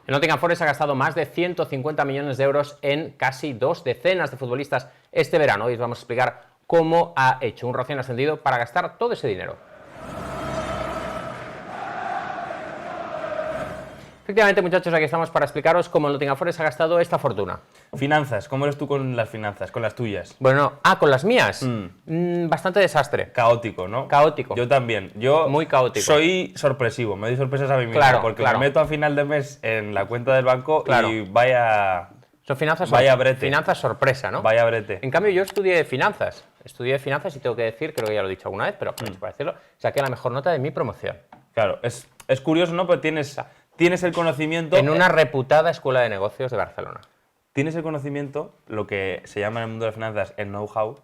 El Nottingham Forest ha gastado más de 150 millones de euros en casi 2 decenas de futbolistas este verano. Hoy os vamos a explicar cómo ha hecho un recién ascendido para gastar todo ese dinero. Efectivamente, muchachos, aquí estamos para explicaros cómo el Nottingham Forest ha gastado esta fortuna. Finanzas, ¿cómo eres tú con las finanzas, con las tuyas? Bueno, con las mías, bastante desastre. Caótico, ¿no? Caótico. Yo también. Yo muy caótico. Soy sorpresivo, me doy sorpresas a mí mismo, porque me meto a final de mes en la cuenta del banco y vaya... Son finanzas, brete. Finanzas sorpresa, ¿no? Vaya brete. En cambio, yo estudié finanzas y tengo que decir, creo que ya lo he dicho alguna vez, pero para decirlo, saqué la mejor nota de mi promoción. Claro, es curioso, ¿no? Pero tienes el conocimiento... En una reputada escuela de negocios de Barcelona. Tienes el conocimiento, lo que se llama en el mundo de las finanzas el know-how.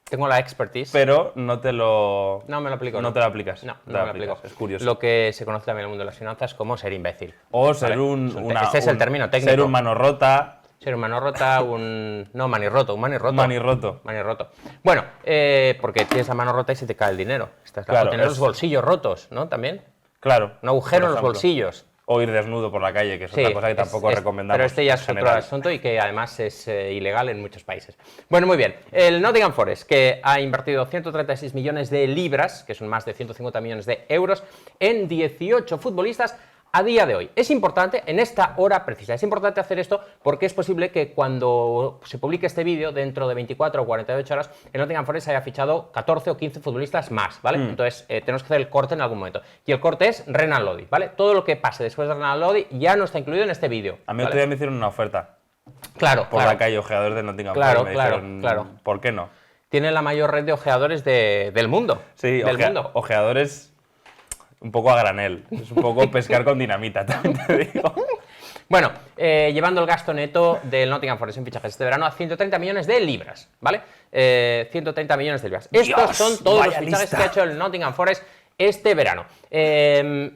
Tengo la expertise. Pero no te lo... No me lo aplico. No te lo aplicas. No me lo aplico. Es curioso. Lo que se conoce también en el mundo de las finanzas como ser imbécil. O ser Ese es el término técnico. Ser un mano rota. Ser un mano rota, un manirroto. Manirroto. Bueno, porque tienes la mano rota y se te cae el dinero. Claro, tener los bolsillos rotos, ¿no? También. Claro. Un agujero en los bolsillos. O ir desnudo por la calle, que es otra cosa que tampoco recomendamos. Pero este ya es otro asunto y que además es ilegal en muchos países. Bueno, muy bien. El Nottingham Forest, que ha invertido 136 millones de libras, que son más de 150 millones de euros, en 18 futbolistas a día de hoy. Es importante, en esta hora precisa, es importante hacer esto porque es posible que cuando se publique este vídeo, dentro de 24 o 48 horas, el Nottingham Forest haya fichado 14 o 15 futbolistas más, ¿vale? Entonces, tenemos que hacer el corte en algún momento. Y el corte es Renan Lodi, ¿vale? Todo lo que pase después de Renan Lodi ya no está incluido en este vídeo. A mí otro día me hicieron una ojeadora. Claro, por la calle, ojeadores de Nottingham Forest. Claro. ¿Por qué no? Tiene la mayor red de ojeadores del mundo. Sí, ojeadores un poco a granel. Es un poco pescar con dinamita, también te digo. Bueno, llevando el gasto neto del Nottingham Forest en fichajes este verano a 130 millones de libras, ¿vale? 130 millones de libras. Estos son todos los fichajes que ha hecho el Nottingham Forest este verano.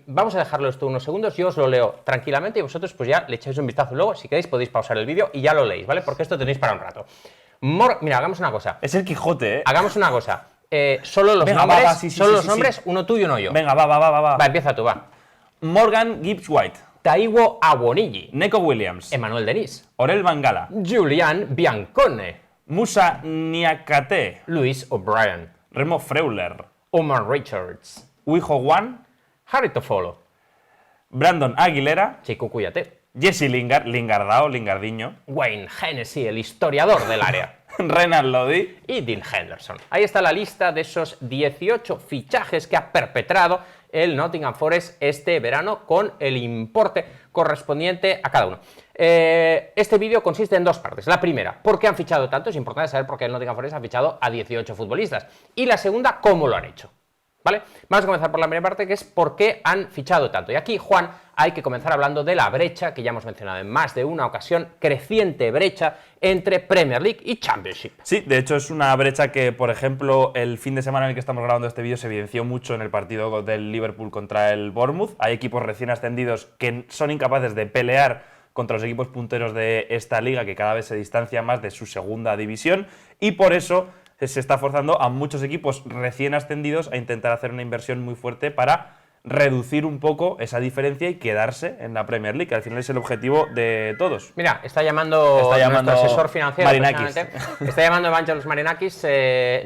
Vamos a dejarlo esto unos segundos, yo os lo leo tranquilamente y vosotros pues ya le echáis un vistazo luego, si queréis podéis pausar el vídeo y ya lo leéis, ¿vale? Porque esto tenéis para un rato. Mira, hagamos una cosa. Es el Quijote, ¿eh? Hagamos una cosa. Solo los nombres, uno tuyo y uno yo. Venga, va. Va, empieza tú, va. Morgan Gibbs-White. Taiwo Awoniyi. Neco Williams. Emmanuel Dennis. Orel Mangala. Julian Biancone. Musa Niakate. Luis O'Brien. Remo Freuler. Omar Richards. Wijo Wan. Harry Toffolo. Brandon Aguilera. Chico Cuyate. Jesse Lingard, Lingardiño. Wayne Hennessy, el historiador del área. Renan Lodi. Y Dean Henderson. Ahí está la lista de esos 18 fichajes que ha perpetrado el Nottingham Forest este verano con el importe correspondiente a cada uno. Este vídeo consiste en dos partes. La primera, ¿por qué han fichado tanto? Es importante saber por qué el Nottingham Forest ha fichado a 18 futbolistas. Y la segunda, ¿cómo lo han hecho? ¿Vale? Vamos a comenzar por la primera parte, que es por qué han fichado tanto. Y aquí, Juan, hay que comenzar hablando de la brecha, que ya hemos mencionado en más de una ocasión, creciente brecha entre Premier League y Championship. Sí, de hecho es una brecha que, por ejemplo, el fin de semana en el que estamos grabando este vídeo se evidenció mucho en el partido del Liverpool contra el Bournemouth. Hay equipos recién ascendidos que son incapaces de pelear contra los equipos punteros de esta liga, que cada vez se distancia más de su segunda división, y por eso se está forzando a muchos equipos recién ascendidos a intentar hacer una inversión muy fuerte para reducir un poco esa diferencia y quedarse en la Premier League, que al final es el objetivo de todos. Mira, está llamando nuestro asesor financiero. Marinakis. Está llamando Evangelos Marinakis.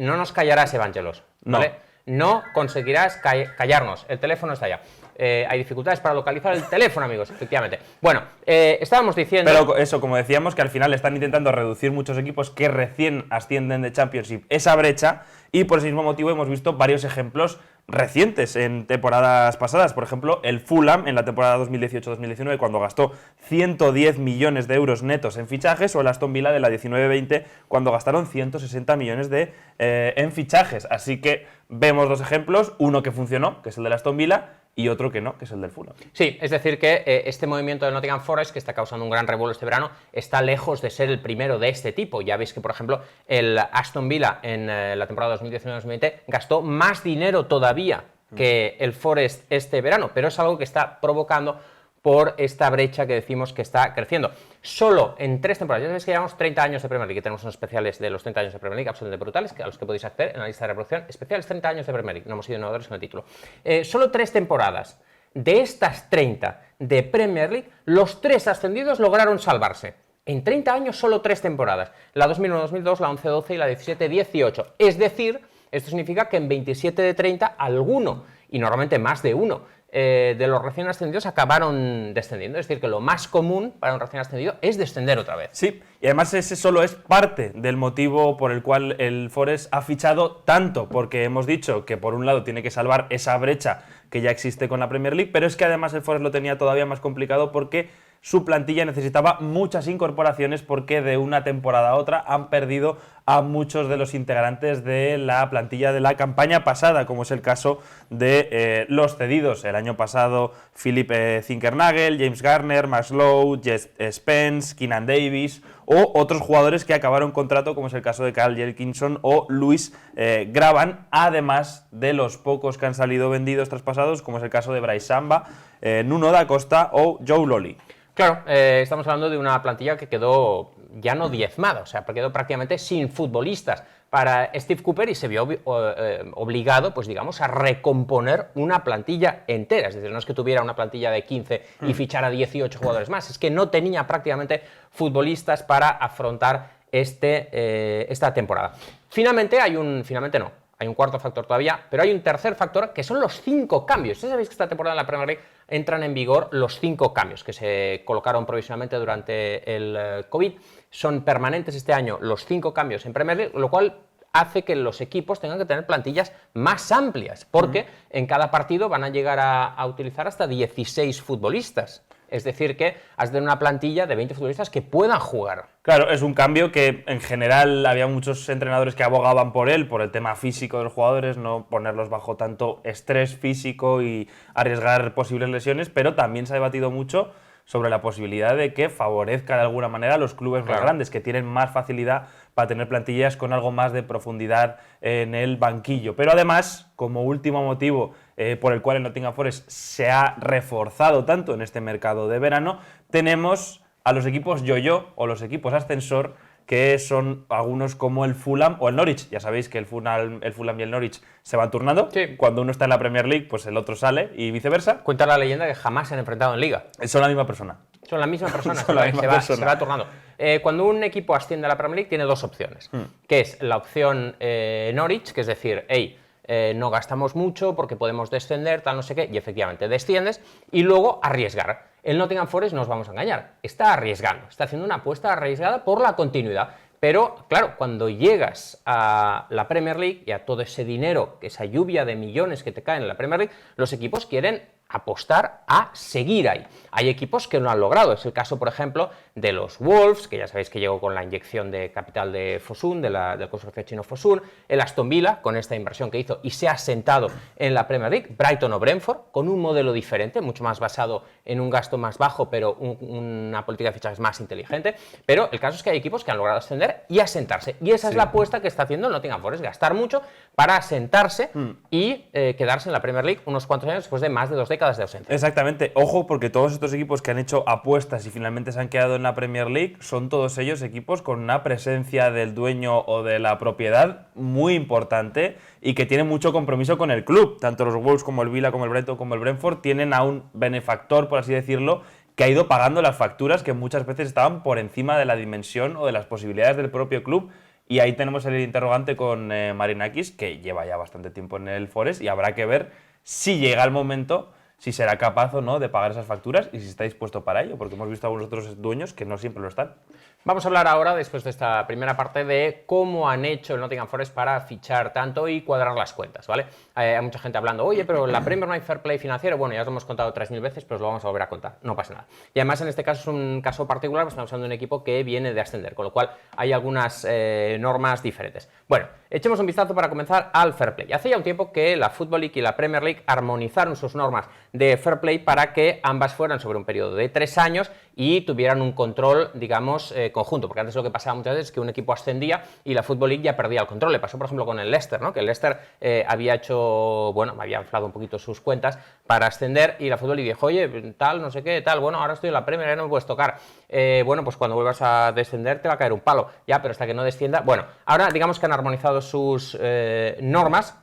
No nos callarás, Evangelos, ¿vale? No conseguirás callarnos. El teléfono está allá. Hay dificultades para localizar el teléfono, amigos, efectivamente. Bueno, estábamos diciendo... Pero eso, como decíamos, que al final están intentando reducir muchos equipos que recién ascienden de Championship esa brecha, y por ese mismo motivo hemos visto varios ejemplos recientes en temporadas pasadas. Por ejemplo, el Fulham en la temporada 2018-2019, cuando gastó 110 millones de euros netos en fichajes, o el Aston Villa de la 19-20, cuando gastaron 160 millones en fichajes. Así que vemos dos ejemplos, uno que funcionó, que es el del Aston Villa, y otro que no, que es el del Fulham. Sí, es decir que este movimiento del Nottingham Forest, que está causando un gran revuelo este verano, está lejos de ser el primero de este tipo. Ya veis que, por ejemplo, el Aston Villa en la temporada 2019-2020 gastó más dinero todavía que el Forest este verano, pero es algo que está provocando por esta brecha que decimos que está creciendo. Solo en 3 temporadas, ya sabéis que llevamos 30 años de Premier League, que tenemos unos especiales de los 30 años de Premier League absolutamente brutales, a los que podéis acceder en la lista de reproducción, especiales 30 años de Premier League, no hemos sido innovadores con el título. Solo 3 temporadas De estas 30 de Premier League, los 3 ascendidos lograron salvarse. En 30 años, solo 3 temporadas. La 2001-2002, la 11-12 y la 17-18. Es decir, esto significa que en 27 de 30, alguno, y normalmente más de uno, de los recién ascendidos acabaron descendiendo. Es decir, que lo más común para un recién ascendido es descender otra vez. Sí, y además ese solo es parte del motivo por el cual el Forest ha fichado tanto, porque hemos dicho que por un lado tiene que salvar esa brecha que ya existe con la Premier League, pero es que además el Forest lo tenía todavía más complicado porque su plantilla necesitaba muchas incorporaciones, porque de una temporada a otra han perdido a muchos de los integrantes de la plantilla de la campaña pasada, como es el caso de los cedidos. El año pasado, Philip Zinkernagel, James Garner, Max Lowe, Jess Spence, Keenan Davis, o otros jugadores que acabaron contrato, como es el caso de Carl Jenkinson o Luis Graban, además de los pocos que han salido vendidos traspasados, como es el caso de Bryce Samba, Nuno da Costa o Joe Lolly. Claro, estamos hablando de una plantilla que quedó ya no diezmada, o sea, quedó prácticamente sin futbolistas para Steve Cooper y se vio obligado, pues digamos, a recomponer una plantilla entera. Es decir, no es que tuviera una plantilla de 15 y fichara 18 jugadores más, es que no tenía prácticamente futbolistas para afrontar esta temporada. Finalmente hay un cuarto factor todavía, pero hay un tercer factor que son los 5 cambios. Ustedes sabéis que esta temporada en la Premier League entran en vigor los 5 cambios que se colocaron provisionalmente durante el COVID. Son permanentes este año los 5 cambios en Premier League, lo cual hace que los equipos tengan que tener plantillas más amplias, porque en cada partido van a llegar a utilizar hasta 16 futbolistas. Es decir, que has de tener una plantilla de 20 futbolistas que puedan jugar. Claro, es un cambio que en general había muchos entrenadores que abogaban por él, por el tema físico de los jugadores, no ponerlos bajo tanto estrés físico y arriesgar posibles lesiones, pero también se ha debatido mucho sobre la posibilidad de que favorezca de alguna manera a los clubes más grandes, que tienen más facilidad para tener plantillas con algo más de profundidad en el banquillo. Pero además, como último motivo por el cual el Nottingham Forest se ha reforzado tanto en este mercado de verano, tenemos a los equipos yo-yo o los equipos ascensor, que son algunos como el Fulham o el Norwich. Ya sabéis que el Fulham y el Norwich se van turnando. Sí. Cuando uno está en la Premier League, pues el otro sale y viceversa. Cuenta la leyenda que jamás se han enfrentado en Liga. Son la misma persona. Son la misma persona, Son la misma persona. Se va turnando. Cuando un equipo asciende a la Premier League tiene 2 opciones, que es la opción Norwich, que es decir, no gastamos mucho porque podemos descender, tal no sé qué, y efectivamente desciendes, y luego arriesgar. El Nottingham Forest, no os vamos a engañar, está arriesgando, está haciendo una apuesta arriesgada por la continuidad. Pero, claro, cuando llegas a la Premier League y a todo ese dinero, esa lluvia de millones que te caen en la Premier League, los equipos quieren apostar a seguir ahí. Hay equipos que lo han logrado. Es el caso, por ejemplo, de los Wolves, que ya sabéis que llegó con la inyección de capital de Fosun, del consorcio chino Fosun, el Aston Villa, con esta inversión que hizo y se ha sentado en la Premier League, Brighton o Brentford, con un modelo diferente, mucho más basado en un gasto más bajo, pero una política de fichajes más inteligente. Pero el caso es que hay equipos que han logrado ascender y asentarse. Y esa es la apuesta que está haciendo el Nottingham Forest, gastar mucho para asentarse y quedarse en la Premier League unos cuantos años después de más de 2 décadas de ausencia. Exactamente. Ojo, porque todos estos equipos que han hecho apuestas y finalmente se han quedado en la Premier League son todos ellos equipos con una presencia del dueño o de la propiedad muy importante y que tienen mucho compromiso con el club. Tanto los Wolves como el Villa, como el Brighton, como el Brentford tienen a un benefactor, por así decirlo, que ha ido pagando las facturas que muchas veces estaban por encima de la dimensión o de las posibilidades del propio club. Y ahí tenemos el interrogante con Marinakis, que lleva ya bastante tiempo en el Forest, y habrá que ver si llega el momento, si será capaz o no de pagar esas facturas y si está dispuesto para ello, porque hemos visto a algunos otros dueños que no siempre lo están. Vamos a hablar ahora, después de esta primera parte, de cómo han hecho el Nottingham Forest para fichar tanto y cuadrar las cuentas, ¿vale? Hay mucha gente hablando, oye, pero en la Premier no hay fair play financiero. Bueno, ya os lo hemos contado 3000 veces, pero os lo vamos a volver a contar, no pasa nada. Y además en este caso es un caso particular, pues estamos hablando de un equipo que viene de ascender, con lo cual hay algunas normas diferentes. Bueno, echemos un vistazo para comenzar al fair play. Hace ya un tiempo que la Football League y la Premier League armonizaron sus normas de fair play para que ambas fueran sobre un periodo de 3 años y tuvieran un control, digamos, conjunto, porque antes lo que pasaba muchas veces es que un equipo ascendía y la Football League ya perdía el control. Le pasó, por ejemplo, con el Leicester, ¿no? Que el Leicester había inflado un poquito sus cuentas para ascender y la Football League dijo, oye, tal, no sé qué, tal, bueno, ahora estoy en la Premier, ya no me puedes tocar. Bueno, pues cuando vuelvas a descender te va a caer un palo, ya, pero hasta que no descienda. Bueno, ahora digamos que han armonizado sus normas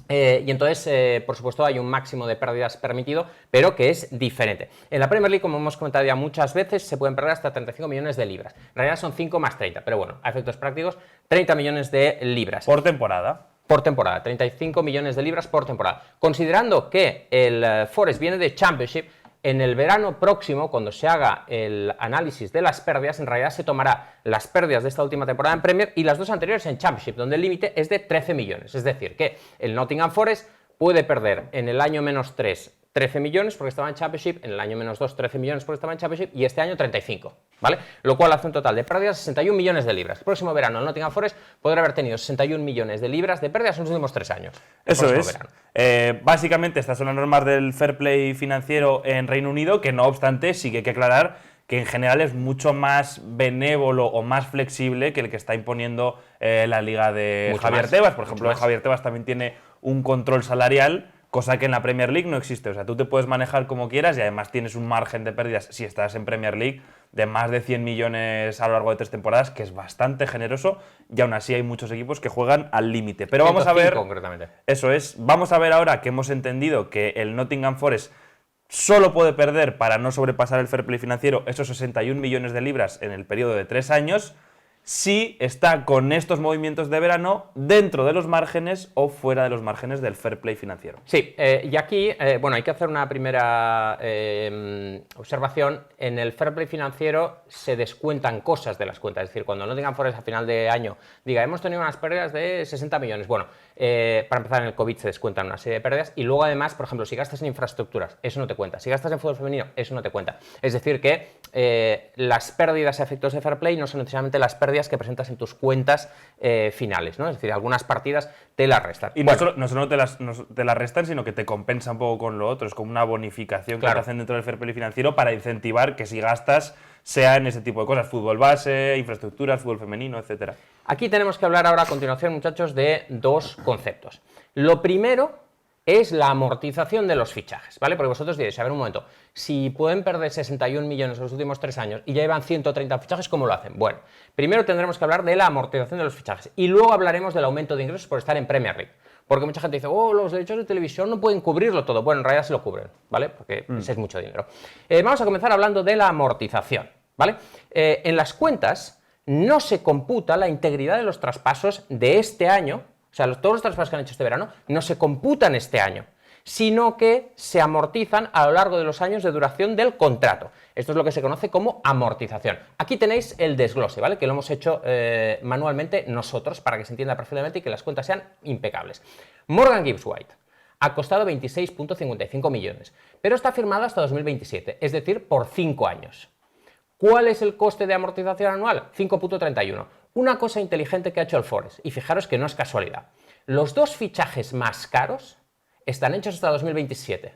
Y entonces, por supuesto, hay un máximo de pérdidas permitido, pero que es diferente. En la Premier League, como hemos comentado ya muchas veces, se pueden perder hasta 35 millones de libras. En realidad son 5 más 30, pero bueno, a efectos prácticos, 30 millones de libras. Por temporada. Por temporada, 35 millones de libras por temporada. Considerando que el Forest viene de Championship, en el verano próximo, cuando se haga el análisis de las pérdidas, en realidad se tomará las pérdidas de esta última temporada en Premier y las dos anteriores en Championship, donde el límite es de 13 millones. Es decir, que el Nottingham Forest puede perder en el año -3 13 millones porque estaba en Championship, en el año -2 13 millones porque estaba en Championship y este año 35, ¿vale? Lo cual hace un total de pérdidas de 61 millones de libras. El próximo verano el Nottingham Forest podrá haber tenido 61 millones de libras de pérdidas en los últimos 3 años. Eso es. Básicamente estas son las normas del fair play financiero en Reino Unido, que no obstante sí que hay que aclarar que en general es mucho más benévolo o más flexible que el que está imponiendo la liga de Mucho Javier más, Tebas. Por ejemplo, más. Javier Tebas también tiene un control salarial, cosa que en la Premier League no existe. O sea, tú te puedes manejar como quieras y además tienes un margen de pérdidas, si estás en Premier League, de más de 100 millones a lo largo de 3 temporadas, que es bastante generoso, y aún así hay muchos equipos que juegan al límite. Pero vamos a ver... concretamente. Eso es. Vamos a ver ahora que hemos entendido que el Nottingham Forest solo puede perder, para no sobrepasar el fair play financiero, esos 61 millones de libras en el periodo de 3 años, si está con estos movimientos de verano dentro de los márgenes o fuera de los márgenes del fair play financiero. Sí, y aquí, bueno, hay que hacer una primera observación. En el fair play financiero se descuentan cosas de las cuentas. Es decir, cuando el Nottingham Forest a final de año diga, hemos tenido unas pérdidas de 60 millones. Bueno, para empezar, en el COVID se descuentan una serie de pérdidas y luego además, por ejemplo, si gastas en infraestructuras, eso no te cuenta. Si gastas en fútbol femenino, eso no te cuenta. Es decir, que las pérdidas a efectos de fair play no son necesariamente las pérdidas que presentas en tus cuentas finales, ¿no? Es decir, algunas partidas te las restan. Y bueno, no solo te las restan, sino que te compensa un poco con lo otro. Es como una bonificación que te hacen dentro del fair play financiero para incentivar que si gastas sea en ese tipo de cosas. Fútbol base, infraestructuras, fútbol femenino, etcétera. Aquí tenemos que hablar ahora a continuación, muchachos, de dos conceptos. Lo primero es la amortización de los fichajes, ¿vale? Porque vosotros diréis, a ver un momento, si pueden perder 61 millones en los últimos 3 años y ya llevan 130 fichajes, ¿cómo lo hacen? Bueno, primero tendremos que hablar de la amortización de los fichajes y luego hablaremos del aumento de ingresos por estar en Premier League. Porque mucha gente dice, oh, los derechos de televisión no pueden cubrirlo todo. Bueno, en realidad sí lo cubren, ¿vale? Porque ese es mucho dinero. Vamos a comenzar hablando de la amortización, ¿vale? En las cuentas no se computa la integridad de los traspasos de este año. O sea, todos los traspasos que han hecho este verano no se computan este año, sino que se amortizan a lo largo de los años de duración del contrato. Esto es lo que se conoce como amortización. Aquí tenéis el desglose, ¿vale? Que lo hemos hecho manualmente nosotros para que se entienda perfectamente y que las cuentas sean impecables. Morgan Gibbs White ha costado 26,55 millones, pero está firmado hasta 2027, es decir, por 5 años. ¿Cuál es el coste de amortización anual? 5,31. Una cosa inteligente que ha hecho el Forest, y fijaros que no es casualidad. Los dos fichajes más caros están hechos hasta 2027.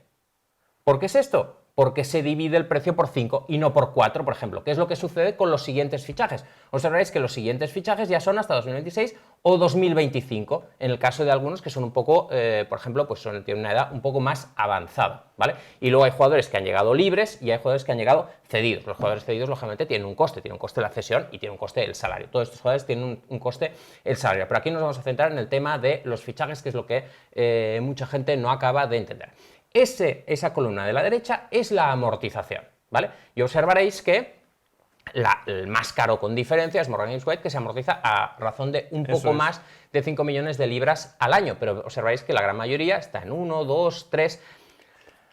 ¿Por qué es esto? Porque se divide el precio por 5 y no por 4, por ejemplo, que es lo que sucede con los siguientes fichajes. Observaréis que los siguientes fichajes ya son hasta 2026 o 2025, en el caso de algunos que son un poco, por ejemplo, pues tienen una edad un poco más avanzada, ¿vale? Y luego hay jugadores que han llegado libres y hay jugadores que han llegado cedidos. Los jugadores cedidos, lógicamente, tienen un coste la cesión y tiene un coste el salario. Todos estos jugadores tienen un coste el salario. Pero aquí nos vamos a centrar en el tema de los fichajes, que es lo que mucha gente no acaba de entender. Esa columna de la derecha es la amortización, ¿vale? Y observaréis que el más caro con diferencia es Morgan Gibbs White, que se amortiza a razón de un poco más de 5 millones de libras al año, pero observáis que la gran mayoría está en 1, 2, 3...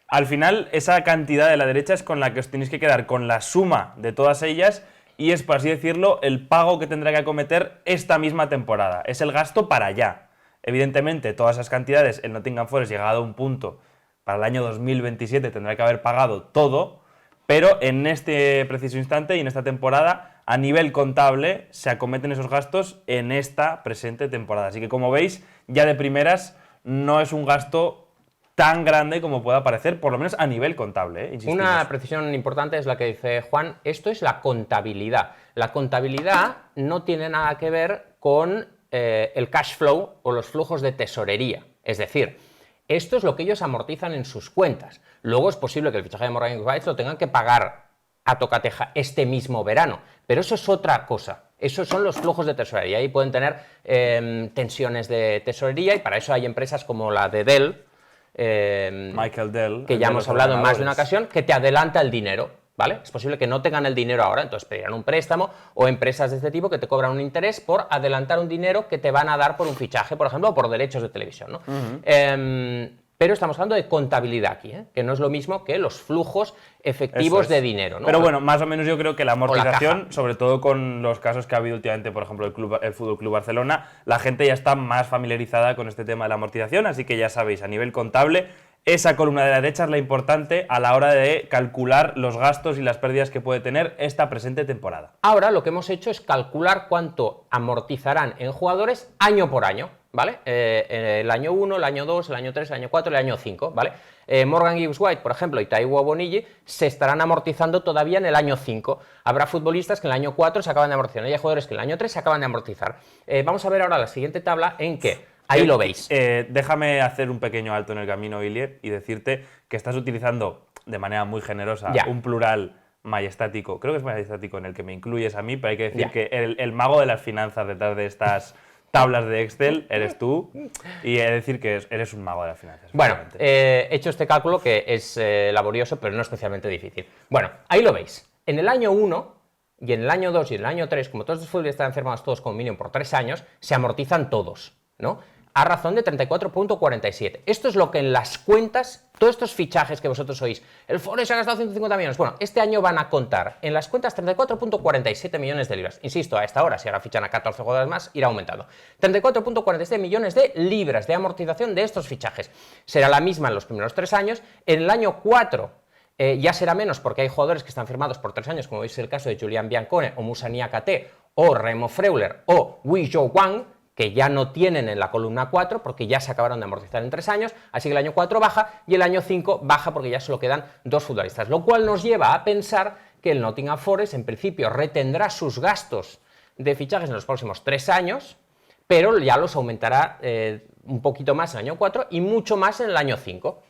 Al final, esa cantidad de la derecha es con la que os tenéis que quedar con la suma de todas ellas y es, por así decirlo, el pago que tendrá que acometer esta misma temporada. Es el gasto para allá. Evidentemente, todas esas cantidades, el Nottingham Forest, llegado a un punto, para el año 2027 tendrá que haber pagado todo, pero en este preciso instante y en esta temporada, a nivel contable, se acometen esos gastos en esta presente temporada. Así que, como veis, ya de primeras no es un gasto tan grande como pueda parecer, por lo menos a nivel contable. Una precisión importante es la que dice Juan, esto es la contabilidad. La contabilidad no tiene nada que ver con el cash flow o los flujos de tesorería. Es decir, esto es lo que ellos amortizan en sus cuentas. Luego es posible que el fichaje de Morgan Gibbs White lo tengan que pagar a tocateja este mismo verano, pero eso es otra cosa, Esos son los flujos de tesorería y pueden tener tensiones de tesorería, y para eso hay empresas como la de Dell, Michael Dell, que ya hemos hablado en más de una ocasión, que te adelanta el dinero, ¿vale? Es posible que no tengan el dinero ahora, entonces pedirán un préstamo, o empresas de este tipo que te cobran un interés por adelantar un dinero que te van a dar por un fichaje, por ejemplo, o por derechos de televisión, ¿no? Pero estamos hablando de contabilidad aquí, que no es lo mismo que los flujos efectivos de dinero, ¿no? Pero bueno, más o menos yo creo que la amortización, sobre todo con los casos que ha habido últimamente, por ejemplo, el Fútbol Club Barcelona, la gente ya está más familiarizada con este tema de la amortización, así que ya sabéis, a nivel contable, esa columna de la derecha es la importante a la hora de calcular los gastos y las pérdidas que puede tener esta presente temporada. Ahora lo que hemos hecho es calcular cuánto amortizarán en jugadores año por año, ¿vale? El año 1, el año 2, el año 3, el año 4, el año 5, ¿vale? Morgan Gibbs-White, por ejemplo, y Taiwo Awoniyi se estarán amortizando todavía en el año 5. Habrá futbolistas que en el año 4 se acaban de amortizar, y hay jugadores que en el año 3 se acaban de amortizar. Vamos a ver ahora la siguiente tabla en que ahí lo veis. Déjame hacer un pequeño alto en el camino, Ilier, y decirte que estás utilizando de manera muy generosa un plural majestático. Creo que es majestático en el que me incluyes a mí, pero hay que decir que el mago de las finanzas detrás de estas tablas de Excel eres tú, y he de decir que eres un mago de las finanzas. Bueno, he hecho este cálculo que es laborioso, pero no especialmente difícil. Bueno, ahí lo veis. En el año 1 y en el año 2 y en el año 3, como todos los futbolistas están firmados todos como mínimo por 3 años, se amortizan todos, ¿no? A razón de 34,47. Esto es lo que en las cuentas, todos estos fichajes que vosotros oís, el Forest ha gastado 150 millones, bueno, este año van a contar en las cuentas 34,47 millones de libras. Insisto, a esta hora, si ahora fichan a 14 jugadores más, irá aumentando. 34,47 millones de libras de amortización de estos fichajes. Será la misma en los primeros 3 años. En el año 4 ya será menos, porque hay jugadores que están firmados por 3 años, como veis el caso de Julian Biancone, o Moussa Niakhaté, o Remo Freuler, o Wei Zhou Wang, que ya no tienen en la columna 4 porque ya se acabaron de amortizar en 3 años, así que el año 4 baja y el año 5 baja porque ya solo quedan 2 futbolistas, lo cual nos lleva a pensar que el Nottingham Forest en principio retendrá sus gastos de fichajes en los próximos 3 años, pero ya los aumentará un poquito más en el año 4 y mucho más en el año 5,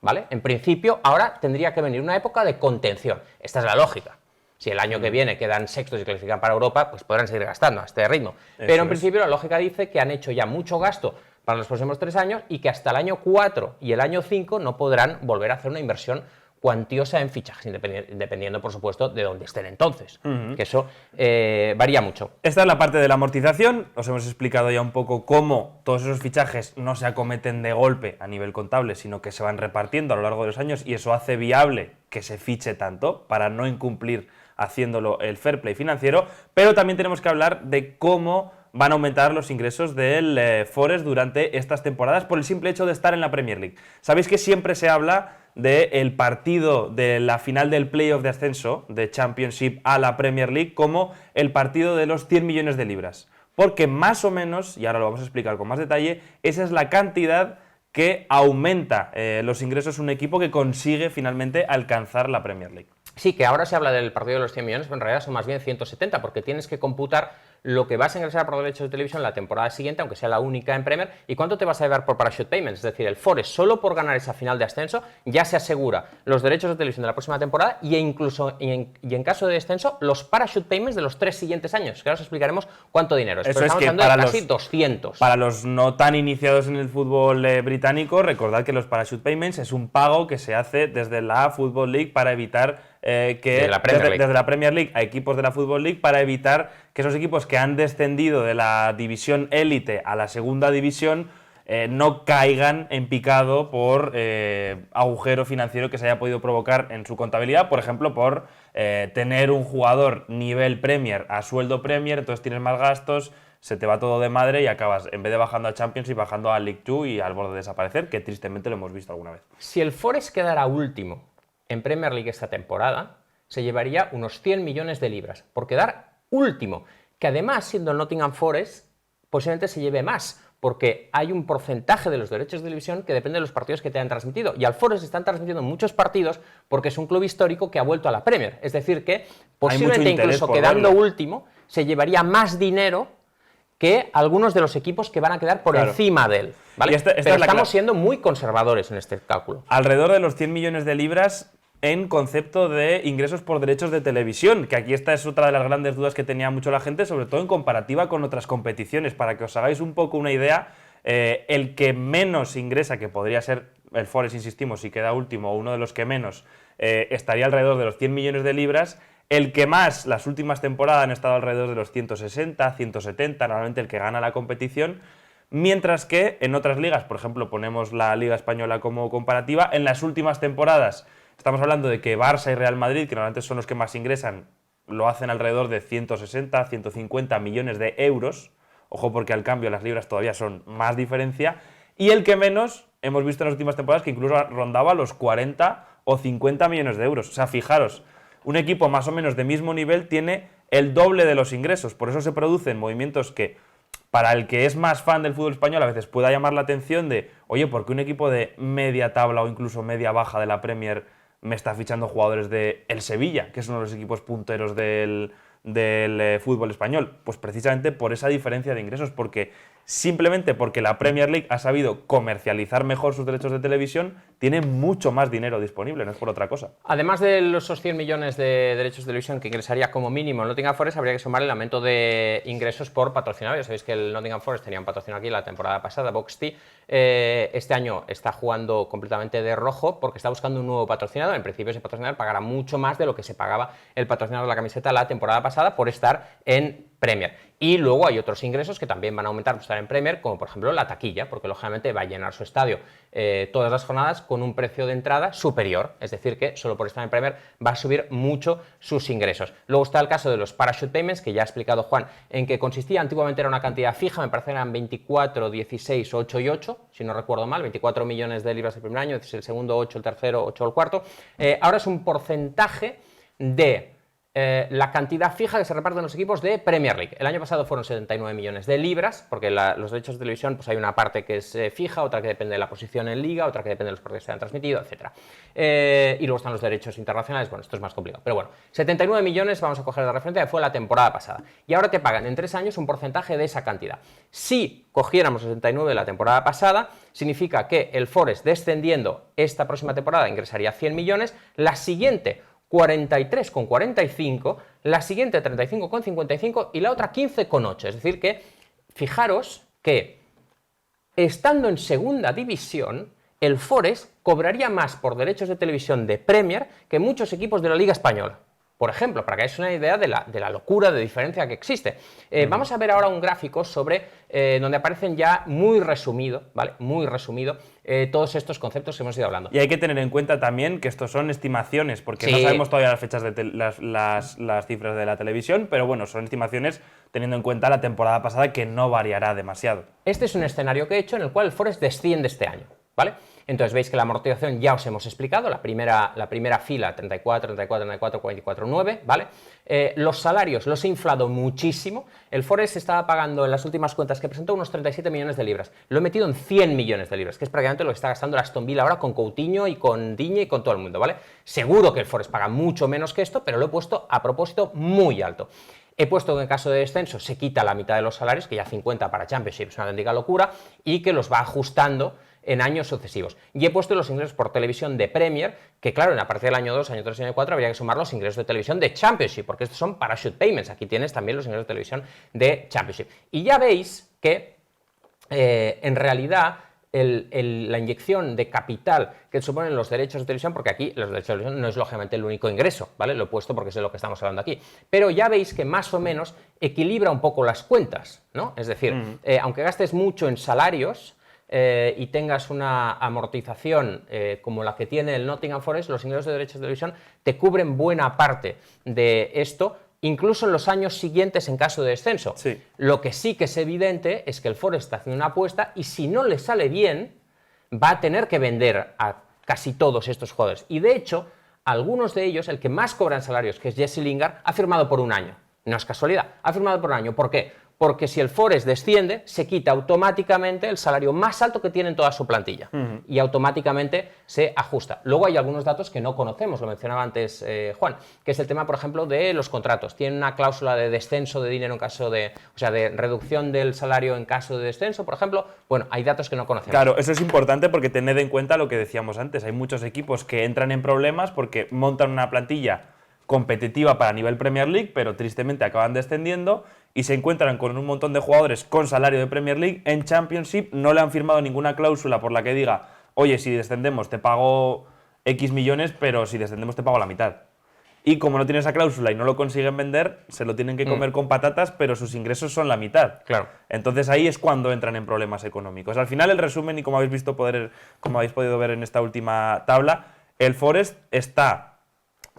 ¿vale? En principio ahora tendría que venir una época de contención, esta es la lógica. Si el año que viene quedan sextos y clasifican para Europa, pues podrán seguir gastando a este ritmo. Pero en principio la lógica dice que han hecho ya mucho gasto para los próximos 3 años y que hasta el año 4 y el año 5 no podrán volver a hacer una inversión cuantiosa en fichajes, dependiendo, por supuesto, de dónde estén entonces, que eso varía mucho. Esta es la parte de la amortización. Os hemos explicado ya un poco cómo todos esos fichajes no se acometen de golpe a nivel contable, sino que se van repartiendo a lo largo de los años, y eso hace viable que se fiche tanto para no incumplir haciéndolo el fair play financiero. Pero también tenemos que hablar de cómo van a aumentar los ingresos del Forest durante estas temporadas por el simple hecho de estar en la Premier League. Sabéis que siempre se habla del partido de la final del playoff de ascenso de Championship a la Premier League como el partido de los 100 millones de libras, porque más o menos, y ahora lo vamos a explicar con más detalle, esa es la cantidad que aumenta los ingresos un equipo que consigue finalmente alcanzar la Premier League. Sí, que ahora se habla del partido de los 100 millones, pero en realidad son más bien 170, porque tienes que computar lo que vas a ingresar por derechos de televisión la temporada siguiente, aunque sea la única en Premier, y cuánto te vas a llevar por parachute payments. Es decir, el Forest, solo por ganar esa final de ascenso, ya se asegura los derechos de televisión de la próxima temporada y incluso, en caso de descenso, los parachute payments de los 3 siguientes años, que ahora os explicaremos cuánto dinero es. Eso pero es estamos que hablando de casi 200. Para los no tan iniciados en el fútbol británico, recordad que los parachute payments es un pago que se hace desde la Football League para evitar desde la Premier League a equipos de la Football League, para evitar que esos equipos que han descendido de la división élite a la segunda división no caigan en picado por agujero financiero que se haya podido provocar en su contabilidad, por ejemplo, por tener un jugador nivel Premier a sueldo Premier, entonces tienes más gastos, se te va todo de madre y acabas, en vez de bajando a Champions, y bajando a League 2 y al borde de desaparecer, que tristemente lo hemos visto alguna vez. Si el Forest quedara último en Premier League esta temporada, se llevaría unos 100 millones de libras por quedar último, que además, siendo el Nottingham Forest, posiblemente se lleve más, porque hay un porcentaje de los derechos de televisión que depende de los partidos que te han transmitido, y al Forest están transmitiendo muchos partidos porque es un club histórico que ha vuelto a la Premier, es decir que posiblemente incluso quedando último se llevaría más dinero que algunos de los equipos que van a quedar por encima de él, ¿vale? Pero estamos siendo muy conservadores en este cálculo. Alrededor de los 100 millones de libras en concepto de ingresos por derechos de televisión, que aquí esta es otra de las grandes dudas que tenía mucho la gente, sobre todo en comparativa con otras competiciones. Para que os hagáis un poco una idea, el que menos ingresa, que podría ser el Forest, insistimos, si queda último, o uno de los que menos, estaría alrededor de los 100 millones de libras. El que más, las últimas temporadas han estado alrededor de los 160, 170, normalmente el que gana la competición. Mientras que en otras ligas, por ejemplo, ponemos la Liga Española como comparativa, en las últimas temporadas estamos hablando de que Barça y Real Madrid, que normalmente son los que más ingresan, lo hacen alrededor de 160, 150 millones de euros. Ojo, porque al cambio las libras todavía son más diferencia. Y el que menos, hemos visto en las últimas temporadas que incluso rondaba los 40 o 50 millones de euros. O sea, fijaros, un equipo más o menos de mismo nivel tiene el doble de los ingresos. Por eso se producen movimientos que, para el que es más fan del fútbol español, a veces pueda llamar la atención de, oye, ¿por qué un equipo de media tabla o incluso media baja de la Premier me está fichando jugadores de el Sevilla, que es uno de los equipos punteros del fútbol español? Pues precisamente por esa diferencia de ingresos, simplemente porque la Premier League ha sabido comercializar mejor sus derechos de televisión, tiene mucho más dinero disponible, no es por otra cosa. Además de esos 100 millones de derechos de televisión que ingresaría como mínimo el Nottingham Forest, habría que sumar el aumento de ingresos por patrocinadores. Sabéis que el Nottingham Forest tenía un patrocinador aquí la temporada pasada, Boxty. Este año está jugando completamente de rojo porque está buscando un nuevo patrocinador. En principio ese patrocinador pagará mucho más de lo que se pagaba el patrocinador de la camiseta la temporada pasada por estar en Premier. Y luego hay otros ingresos que también van a aumentar por estar en Premier, como por ejemplo la taquilla, porque lógicamente va a llenar su estadio todas las jornadas con un precio de entrada superior, es decir que solo por estar en Premier va a subir mucho sus ingresos. Luego está el caso de los parachute payments, que ya ha explicado Juan en qué consistía. Antiguamente era una cantidad fija, me parece que eran 24, 16, 8 y 8, si no recuerdo mal, 24 millones de libras el primer año, el segundo 8, el tercero 8 el cuarto. Ahora es un porcentaje de la cantidad fija que se reparten los equipos de Premier League. El año pasado fueron 79 millones de libras, porque los derechos de televisión, pues hay una parte que es fija, otra que depende de la posición en liga, otra que depende de los partidos que se han transmitido, etc. Y luego están los derechos internacionales. Bueno, esto es más complicado, pero bueno, 79 millones vamos a coger de referencia, que fue la temporada pasada. Y ahora te pagan en 3 años un porcentaje de esa cantidad. Si cogiéramos 79 de la temporada pasada, significa que el Forest, descendiendo esta próxima temporada, ingresaría 100 millones, la siguiente 43,45, la siguiente 35,55 y la otra 15,8. Es decir que, fijaros que estando en segunda división, el Forest cobraría más por derechos de televisión de Premier que muchos equipos de la Liga Española. Por ejemplo, para que hagáis una idea de la locura de diferencia que existe. Vamos a ver ahora un gráfico sobre donde aparecen ya muy resumido, ¿vale? Muy resumido todos estos conceptos que hemos ido hablando. Y hay que tener en cuenta también que estos son estimaciones, porque sí, no sabemos todavía las fechas de las cifras de la televisión, pero bueno, son estimaciones teniendo en cuenta la temporada pasada, que no variará demasiado. Este es un escenario que he hecho en el cual el Forest desciende este año, ¿vale? Entonces veis que la amortización ya os hemos explicado, la primera fila 34, 34, 34, 44, 9, ¿vale? Los salarios los he inflado muchísimo. El Forest estaba pagando en las últimas cuentas que presentó unos 37 millones de libras. Lo he metido en 100 millones de libras, que es prácticamente lo que está gastando el Aston Villa ahora con Coutinho y con Digne y con todo el mundo, ¿vale? Seguro que el Forest paga mucho menos que esto, pero lo he puesto a propósito muy alto. He puesto que en caso de descenso se quita la mitad de los salarios, que ya 50 para Championship es una auténtica locura, y que los va ajustando en años sucesivos. Y he puesto los ingresos por televisión de Premier, que claro, a partir del año 2, año 3 y año 4 habría que sumar los ingresos de televisión de Championship, porque estos son parachute payments. Aquí tienes también los ingresos de televisión de Championship. Y ya veis que en realidad la inyección de capital que suponen los derechos de televisión, porque aquí los derechos de televisión no es lógicamente el único ingreso, ¿vale? Lo he puesto porque es de lo que estamos hablando aquí. Pero ya veis que más o menos equilibra un poco las cuentas, ¿no? Es decir, aunque gastes mucho en salarios, y tengas una amortización como la que tiene el Nottingham Forest, los ingresos de derechos de televisión te cubren buena parte de esto, incluso en los años siguientes en caso de descenso. Sí. Lo que sí que es evidente es que el Forest está haciendo una apuesta y si no le sale bien, va a tener que vender a casi todos estos jugadores. Y de hecho, algunos de ellos, el que más cobra en salarios, que es Jesse Lingard, ha firmado por un año. No es casualidad, ha firmado por un año. ¿Por qué? porque si el Forest desciende, se quita automáticamente el salario más alto que tiene en toda su plantilla y automáticamente se ajusta. Luego hay algunos datos que no conocemos, lo mencionaba antes Juan, que es el tema, por ejemplo, de los contratos. Tiene una cláusula de descenso de dinero en caso de, o sea, de reducción del salario en caso de descenso, por ejemplo. Bueno, hay datos que no conocemos. Claro, eso es importante porque tened en cuenta lo que decíamos antes. Hay muchos equipos que entran en problemas porque montan una plantilla competitiva para nivel Premier League, pero tristemente acaban descendiendo y se encuentran con un montón de jugadores con salario de Premier League en Championship, no le han firmado ninguna cláusula por la que diga, oye, si descendemos te pago X millones, pero si descendemos te pago la mitad. Y como no tiene esa cláusula y no lo consiguen vender, se lo tienen que comer con patatas, pero sus ingresos son la mitad. Claro. Entonces ahí es cuando entran en problemas económicos. Al final el resumen, y como habéis visto como habéis podido ver en esta última tabla, el Forest está,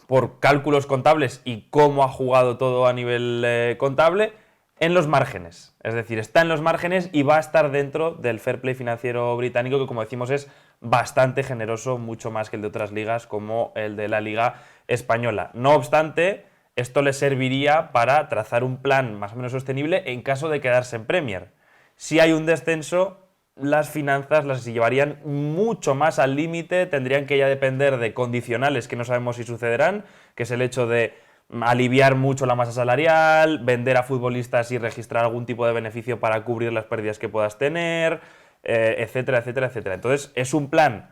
por cálculos contables y cómo ha jugado todo a nivel contable, en los márgenes. Es decir, está en los márgenes y va a estar dentro del fair play financiero británico, que como decimos es bastante generoso, mucho más que el de otras ligas como el de la Liga Española. No obstante, esto le serviría para trazar un plan más o menos sostenible en caso de quedarse en Premier. Si hay un descenso, las finanzas las llevarían mucho más al límite, tendrían que ya depender de condicionales que no sabemos si sucederán, que es el hecho de aliviar mucho la masa salarial, vender a futbolistas y registrar algún tipo de beneficio para cubrir las pérdidas que puedas tener, etcétera, etcétera, etcétera. Entonces, es un plan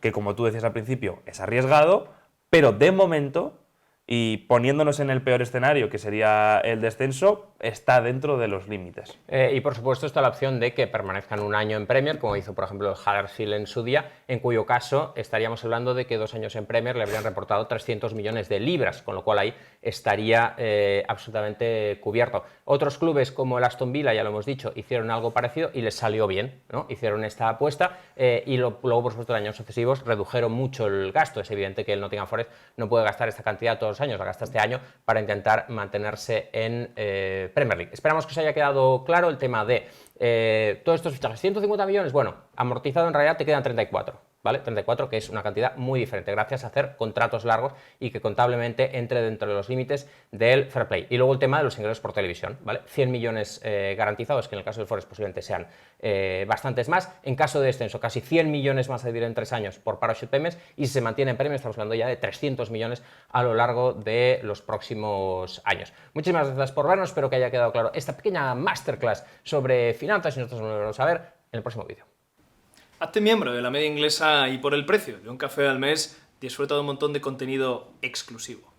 que, como tú decías al principio, es arriesgado, pero de momento, y poniéndonos en el peor escenario, que sería el descenso, está dentro de los límites. Y por supuesto está la opción de que permanezcan un año en Premier, como hizo por ejemplo el Huddersfield en su día, en cuyo caso estaríamos hablando de que 2 años en Premier le habrían reportado 300 millones de libras, con lo cual ahí estaría absolutamente cubierto. Otros clubes como el Aston Villa, ya lo hemos dicho, hicieron algo parecido y les salió bien, ¿no? Hicieron esta apuesta y luego por supuesto en años sucesivos redujeron mucho el gasto. Es evidente que el Nottingham Forest no puede gastar esta cantidad todos los años, la gasta este año para intentar mantenerse en Premier League. Esperamos que os haya quedado claro el tema de todos estos fichajes. 150 millones, bueno, amortizado en realidad te quedan 34, ¿vale? 34, que es una cantidad muy diferente, gracias a hacer contratos largos y que contablemente entre dentro de los límites del fair play. Y luego el tema de los ingresos por televisión, ¿vale? 100 millones garantizados, que en el caso del Forest posiblemente sean bastantes más. En caso de descenso, casi 100 millones más a dividir en 3 años por parachute payments, y si se mantiene en premio estamos hablando ya de 300 millones a lo largo de los próximos años. Muchísimas gracias por vernos, espero que haya quedado claro esta pequeña masterclass sobre finanzas y nosotros nos vemos a ver en el próximo vídeo. Hazte miembro de la Media Inglesa y por el precio de un café al mes disfruta de un montón de contenido exclusivo.